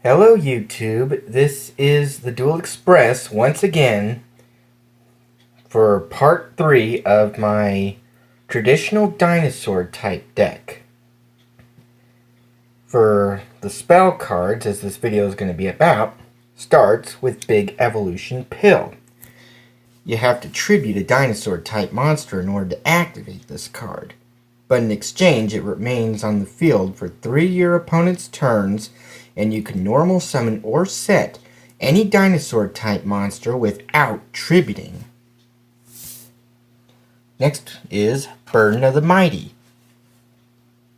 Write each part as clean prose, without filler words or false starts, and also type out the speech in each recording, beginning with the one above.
Hello YouTube, this is the Dual Express once again for part 3 of my traditional dinosaur type deck. For the spell cards, as this video is going to be about, starts with Big Evolution Pill. You have to tribute a dinosaur type monster in order to activate this card, but in exchange it remains on the field for 3 of your opponent's turns, and you can normal summon or set any dinosaur type monster without tributing. Next is Burden of the Mighty.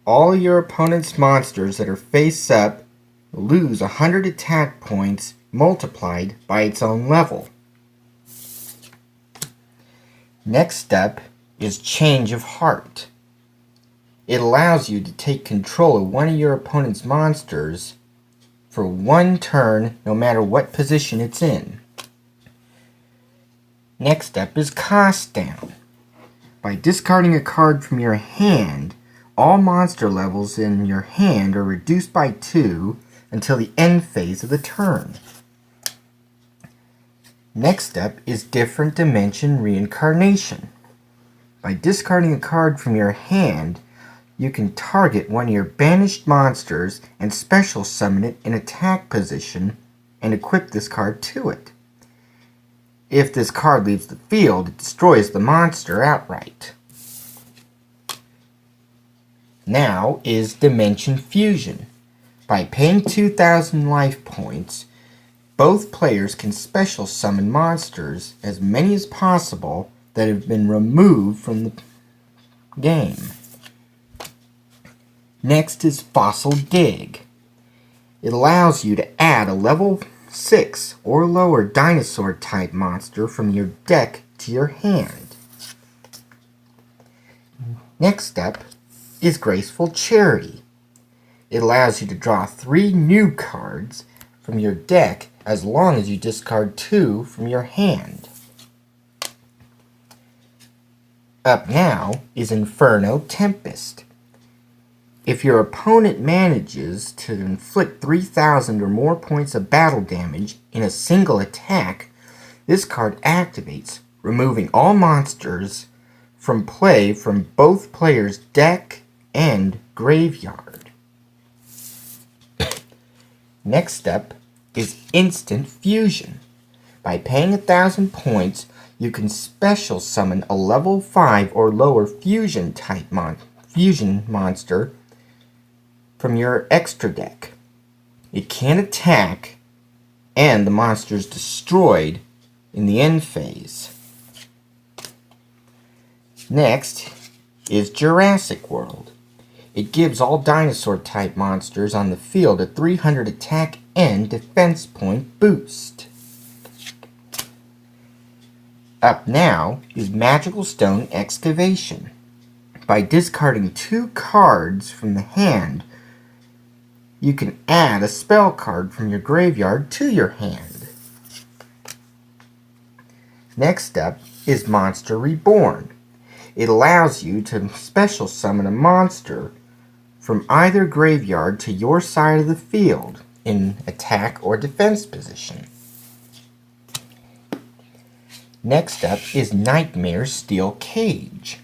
All your opponent's monsters that are face up lose 100 attack points multiplied by its own level. Next up is Change of Heart. It allows you to take control of one of your opponent's monsters for 1 turn, no matter what position it's in. Next up is Cost Down. By discarding a card from your hand, all monster levels in your hand are reduced by 2 until the end phase of the turn. Next up is Different Dimension Reincarnation. By discarding a card from your hand, you can target one of your banished monsters and special summon it in attack position and equip this card to it. If this card leaves the field, it destroys the monster outright. Now is Dimension Fusion. By paying 2,000 life points, both players can special summon monsters, as many as possible, that have been removed from the game. Next is Fossil Dig. It allows you to add a level 6 or lower dinosaur type monster from your deck to your hand. Next up is Graceful Charity. It allows you to draw 3 new cards from your deck as long as you discard 2 from your hand. Up now is Inferno Tempest. If your opponent manages to inflict 3,000 or more points of battle damage in a single attack, this card activates, removing all monsters from play from both players' deck and graveyard. Next up is Instant Fusion. By paying 1,000 points, you can special summon a level 5 or lower fusion type fusion monster from your extra deck. It can attack, and the monster is destroyed in the end phase. Next is Jurassic World. It gives all dinosaur type monsters on the field a 300 attack and defense point boost. Up now is Magical Stone Excavation. By discarding 2 cards from the hand, you can add a spell card from your graveyard to your hand. Next up is Monster Reborn. It allows you to special summon a monster from either graveyard to your side of the field in attack or defense position. Next up is Nightmare Steel Cage.